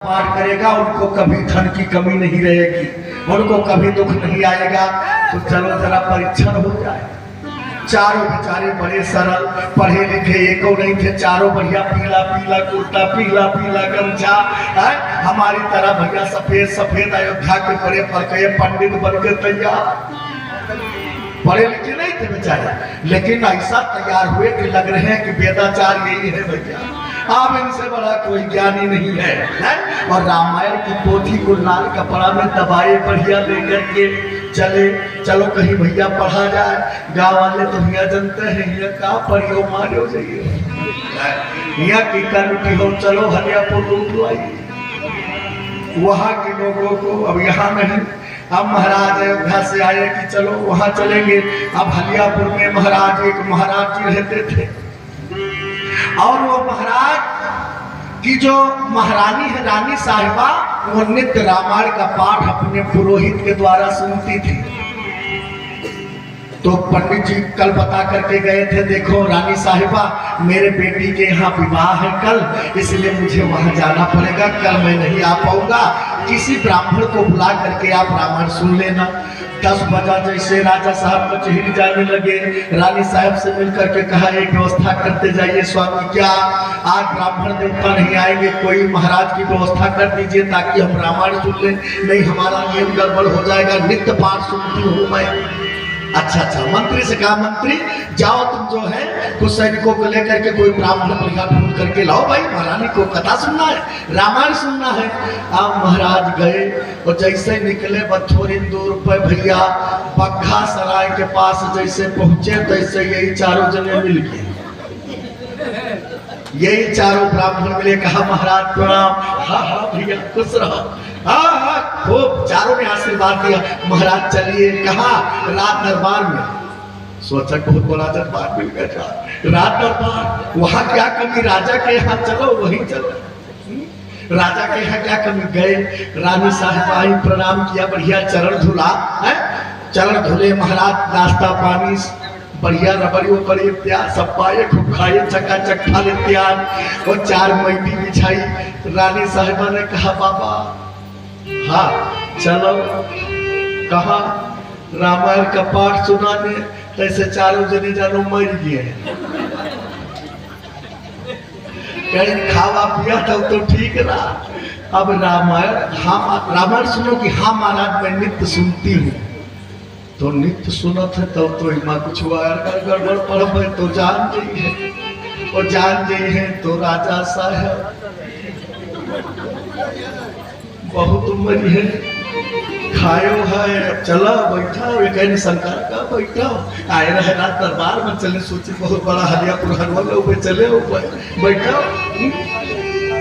पाठ करेगा उनको कभी धन की कमी नहीं रहेगी, उनको कभी दुख नहीं आएगा। तो चलो जरा परीक्षण हो जाए। चारों बेचारे बड़े सरल, पढ़े लिखे एको नहीं थे, चारों बढ़िया पीला पीला कुर्ता, पीला पीला गमछा, हमारी तरह भैया सफेद सफेद अयोध्या के बड़े पढ़े पंडित बनकर तैयार। पढ़े लिखे नहीं थे बेचारे, लेकिन ऐसा तैयार हुए कि लग रहे हैं कि वेदाचार यही है भैया, अब इनसे बड़ा कोई ज्ञानी नहीं है। और रामायण की पोथी को लाल कपड़ा में दबाए बढ़िया लेकर के चले। चलो कहीं भैया पढ़ा जाए। गाँव वाले तो भैया जानते हैं ये का पढ़ियो मारियो जाइए, यहाँ की कर हो, चलो हरियापुर लूट आइए। वहाँ के लोगों को अब यहाँ नहीं, अब महाराज अयोध्या से आए कि चलो वहाँ चलेंगे। अब हलियापुर में महाराज एक महाराज जी रहते थे, और वो महाराज की जो महारानी है रानी साहिबा, वो नित्य रामायण का पाठ अपने पुरोहित के द्वारा सुनती थी। तो पंडित जी कल बता करके गए थे, देखो रानी साहिबा मेरे बेटी के यहाँ विवाह है कल, इसलिए मुझे वहां जाना पड़ेगा, कल मैं नहीं आ पाऊंगा, किसी ब्राह्मण को बुला करके आप रामायण सुन लेना। 10 बजा जैसे राजा साहब कचहरी जाने लगे, रानी साहब से मिलकर के कहा एक व्यवस्था करते जाइए स्वामी, क्या आज ब्राह्मण देवता नहीं आएंगे, कोई महाराज की व्यवस्था कर दीजिए ताकि हम रामायण सुन लें, नहीं हमारा नियम गड़बड़ हो जाएगा, नित्य पाठ सुनती हूँ मैं। अच्छा अच्छा, मंत्री से कहा मंत्री जाओ तुम जो है कुछ सैनिकों को लेकर के कोई ब्राह्मण बढ़िया ढूंढ करके लाओ, भाई महारानी को कथा सुनना है, रामायण सुनना है। आप महाराज गए और जैसे निकले थोड़ी दूर पर भैया बग्घा सराय के पास जैसे पहुंचे तैसे यही चारों जने मिल गए, यही चारों ब्राह्मण मिले। कहा महाराज प्रणाम। हाँ हाँ भैया खुश रहो, हाँ हाँ खूब, चारों ने आशीर्वाद दिया। महाराज चलिए, कहा रात दरबार में, सोचा बहुत बड़ा दरबार मिल गया, रात दरबार, वहां क्या कमी, राजा के यहाँ चलो वहीं चलो, राजा के यहाँ क्या कमी। गए, रानी साहिब आई, प्रणाम किया, बढ़िया चरण धुला है, चरण धुले, महाराज नाश्ता पानी बढ़िया रबड़ी ऊपर इत्यादि सब पाए, खूब खाए, चकाचक खा ले त्याग, और 4 मैटी बिछाई। रानी साहिबा ने कहा बाबा हाँ चलो, कहा रामायण का पाठ सुनाने, तैसे चारों जने जानो मर गए, कहीं खावा पिया तब तो ठीक रहा। अब रामायण, हाँ रामायण सुनो कि हाँ महाराज मैं नित्य सुनती हूँ। तो नित्य सुनत है तब तो इमा कुछ गड़बड़ पड़ तो जान गई है, और जान गई है तो राजा साहब बहुत उम्र है, खायो है, चला बैठा एक शंकर का बैठा आए रहे रात दरबार में, चले सोचे बहुत बड़ा हरियापुर हरवा चले बैठा।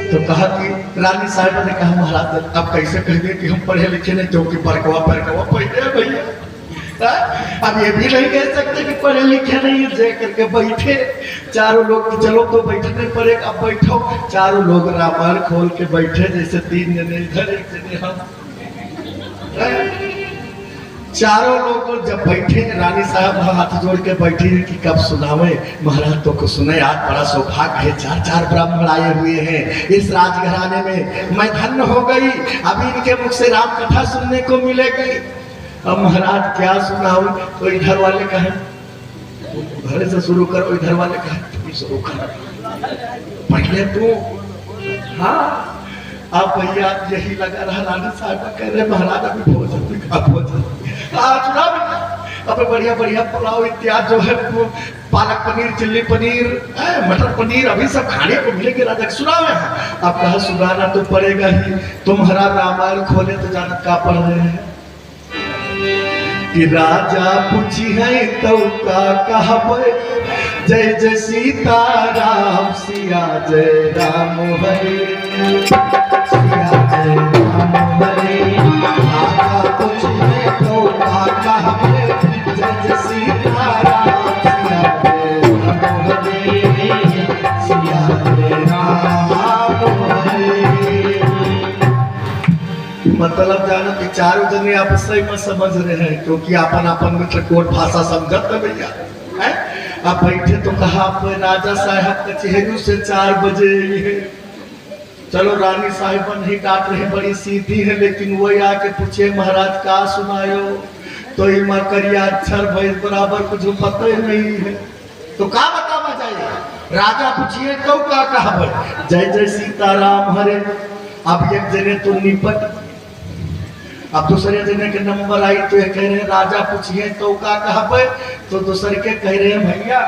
तो कहा कि रानी साहब ने कहा महाराज अब कैसे कह दिए कि हम पढ़े लिखे नहीं, क्योंकि परकवा पढ़े भैया, अब ये भी नहीं कह सकते कि पढ़े लिखे नहीं है, जे करके बैठे चारों लोग, चलो तो बैठने पड़ेगा, अब बैठो। चारों लोग रामायण खोल के बैठे, जैसे 3 जने इधर 1 जने हम, चारों लोग जब बैठे, रानी साहब हाथ जोड़ के बैठी कि कब सुनावे महाराज तो को सुने, आज बड़ा सौभाग्य है, 4 ब्राह्मण आए हुए हैं इस राजघराने में, मैं धन्य हो गई, अभी इनके मुख से राम कथा सुनने को मिलेगी। अब महाराज क्या सुनाओ, तो इधर वाले कहे घर से शुरू करो, इधर वाले कहे तुम शुरू करो, पहले तू। हाँ अब भैया यही लगा रहा, रानी साहब कह रहे महाराज अभी भोजन अब बढ़िया बढ़िया पुलाव इत्यादि जो है, पालक पनीर, चिल्ली पनीर, मटर पनीर, अभी सब खाने को मिलेंगे, राजा सुनाओ। अब कहा सुनाना तो पड़ेगा ही, तुम्हारा रामायण खोले तो जानत का पढ़ रहे हैं कि राजा पूछी है तो का कहबे, जय जय सीता राम सिया जय राम हरे, सिया जय राम हरे। राजा पूछी है तो का कहबे, जय जय सीता राम सिया जय राम हरे, सिया जय राम हरे। मतलब जानो कि चारों जने आपस में समझ रहे हैं, क्योंकि अपन मित्र कोट भाषा समझत है भैया। आप बैठे तो कहा राजा साहब कचहरी से 4 बजे चलो रानी साहिबा नहीं डांट रहे, बड़ी सीधी है, लेकिन वो आके पूछे महाराज का सुनायो, तो ही माँ करिया अक्षर भाई बराबर कुछ पता ही नहीं है, तो का बतावा जाए। राजा पूछिए तो का कहा भाई, जय जय सीताराम हरे। अब एक जने तो निपट, अब दूसरे जने के नंबर आई तो ये कह रहे राजा पूछिए तो का कहा भाई, तो दूसरे के कह रहे भैया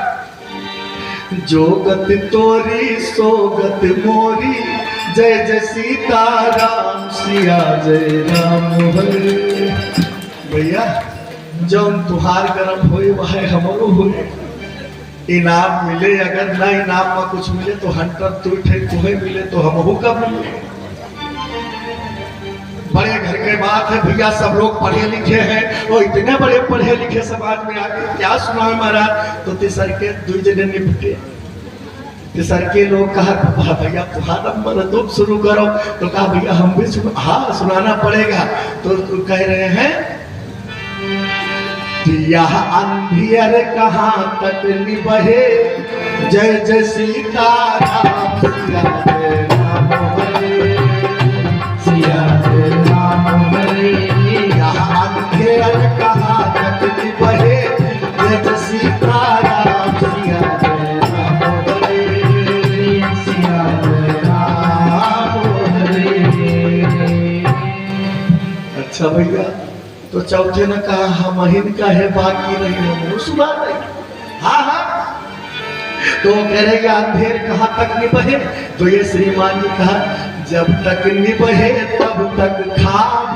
जो गत तोरी सो गत मोरी, जय जय सीताराम सिया जय राम हरे। भैया जौन तुहार गरम होए वह हमरो होए, इनाम मिले अगर ना इनाम में कुछ मिले तो हंटर तुम्हें मिले तो हमहू कब मिले। बड़े घर के बात है भैया, सब लोग पढ़े लिखे हैं और इतने बड़े पढ़े लिखे समाज में आगे क्या सुनाए महाराज। तो तीसर के दो जने निपटे, तीसर के लोग कहा भैया तुम्हारा नंबर तुम शुरू करो, तो कहा भैया हम भी हाँ सुनाना पड़ेगा। तो कह रहे हैं यह अंधियर कहाँ तक निबहे, जय जय सीताराम सिया जय राम हरे, सिया जय राम हरे। यह अंधियर कहाँ तक निबहे, जय जय सीताराम सिया जय राम हरे, सिया जय राम हरे। अच्छा भैया, तो चौथे ने कहा हम हिन का है बाकी नहीं हम सुना नहीं। हाँ हाँ, तो कह रहे अंधेर कहाँ तक निबहे, तो ये श्रीमान जी कहा जब तक निबहे तब तक खाब।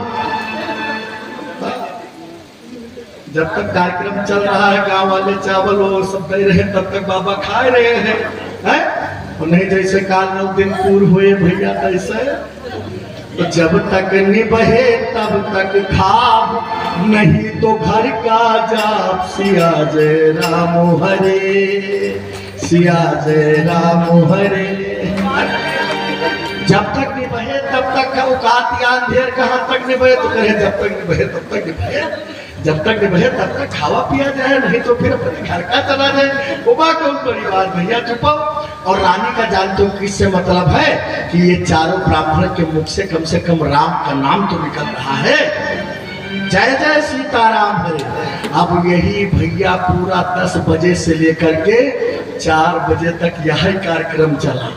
जब तक कार्यक्रम चल रहा है गांव वाले चावल वो सब दे रहे तब तक बाबा खा रहे हैं, नहीं जैसे काल 9 दिन पूर्व हुए भैया तैसे। तो जब तक निबहे तब तक खाब, नहीं तो घर का जाप सिया जय राम हरे, सिया जय राम हरे। जब तक निबहे तब तक औकात अंधेर कहाँ तक निबहे, तो कहे जब तक निबहे तब तक निबहे, जब तक निबहे तब तक खावा पिया जाए, नहीं तो फिर अपने घर का चला जाए। उबा कौन बड़ी बात भैया चुपाओ। और रानी का जानते हो किससे मतलब है कि ये चारों ब्राह्मण के मुख से कम राम का नाम तो निकल रहा है, जय जय सीताराम हरे। अब यही भैया पूरा 10 बजे से लेकर के 4 बजे तक यही कार्यक्रम चला।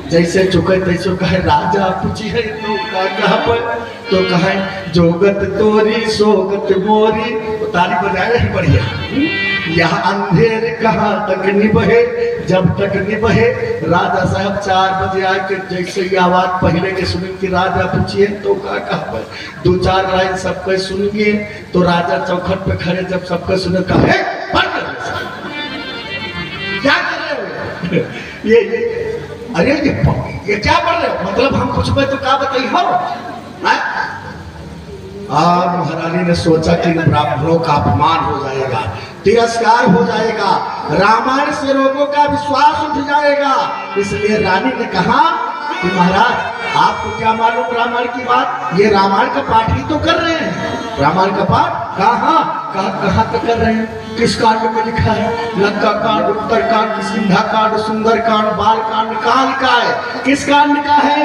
जैसे चुके तैसे कहे राजा पूछी है तो कहा पर, तो कहे जोगत तोरी सोगत मोरी, तो ताली बजाए ही बढ़िया। यह अंधेर कहाँ तक निबहे, जब तक निबहे। राजा साहब 4 बजे आके जैसे ही आवाज पहले के सुनी कि राजा पूछिए तो कहा पर, 2-4 लाइन सबके सुनिए। तो राजा चौखट पे खड़े जब सबके सुने कहे क्या कर रहे हो ये अरे ये क्या पढ़ रहे हो, मतलब हम कुछ में तो क्या बताइए हो। और महारानी ने सोचा कि ब्राह्मणों का अपमान हो जाएगा, तिरस्कार हो जाएगा, रामायण से लोगों का विश्वास उठ जाएगा। इसलिए रानी ने कहा कि महाराज आपको क्या मालूम रामायण की बात, ये रामायण का पाठ ही तो कर रहे हैं। रामायण का पाठ कहाँ तक कर रहे हैं, किस कांड में लिखा है, लंका कांड, उत्तर कांड, सिंधा कांड, सुंदर कांड, बाल कांड, कहाँ लिखा है, किस कांड का है।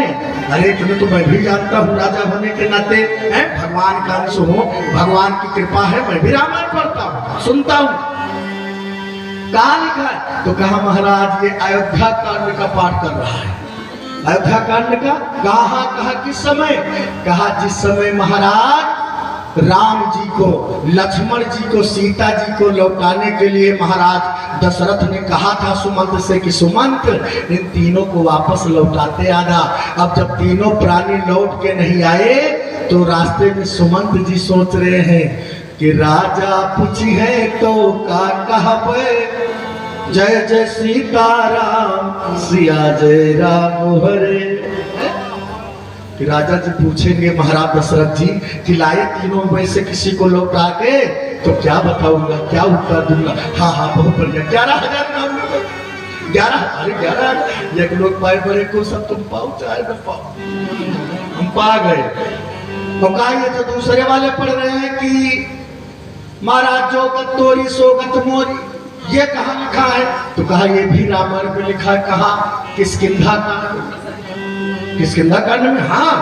अरे तुम्हें तो मैं भी जानता हूँ राजा होने के नाते, है भगवान का अंश हूँ, भगवान की कृपा है, मैं भी रामायण पढ़ता हूँ सुनता हूँ। कहाँ लिखा है, तो कहा महाराज ये अयोध्या कांड का पाठ कर रहा है। अयोध्या कांड का कहा किस समय, कहा जिस समय महाराज राम जी को, लक्ष्मण जी को, सीता जी को लौटाने के लिए महाराज दशरथ ने कहा था सुमंत से कि सुमंत इन तीनों को वापस लौटाते आना। अब जब तीनों प्राणी लौट के नहीं आए तो रास्ते में सुमंत जी सोच रहे हैं कि राजा पूछी है तो का कहबे, जय जय सीताराम सिया जय राम हरे। कि राजा जी पूछेंगे महाराज दशरथ जी कि लाए तीनों में से किसी को लौटा के, तो क्या बताऊंगा, क्या उत्तर दूंगा। हाँ बहुत बढ़िया, 11,000 नाम 11,000 एक लोग पाए बड़े को सब तुम पाओ चाहे न पाओ, हम पा गए। तो कहा ये जो दूसरे वाले पढ़ रहे हैं कि महाराज जो गत तोरी सो गत मोरी, ये कहाँ लिखा है, तो कहा ये भी रामायण में लिखा है। कहा किसकिंधा का, किष्किंधा कांड में? हाँ,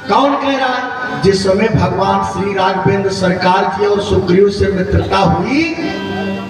कौन कह रहा है? जिस समय भगवान श्री राघवेंद्र सरकार की और सुग्रीव से मित्रता हुई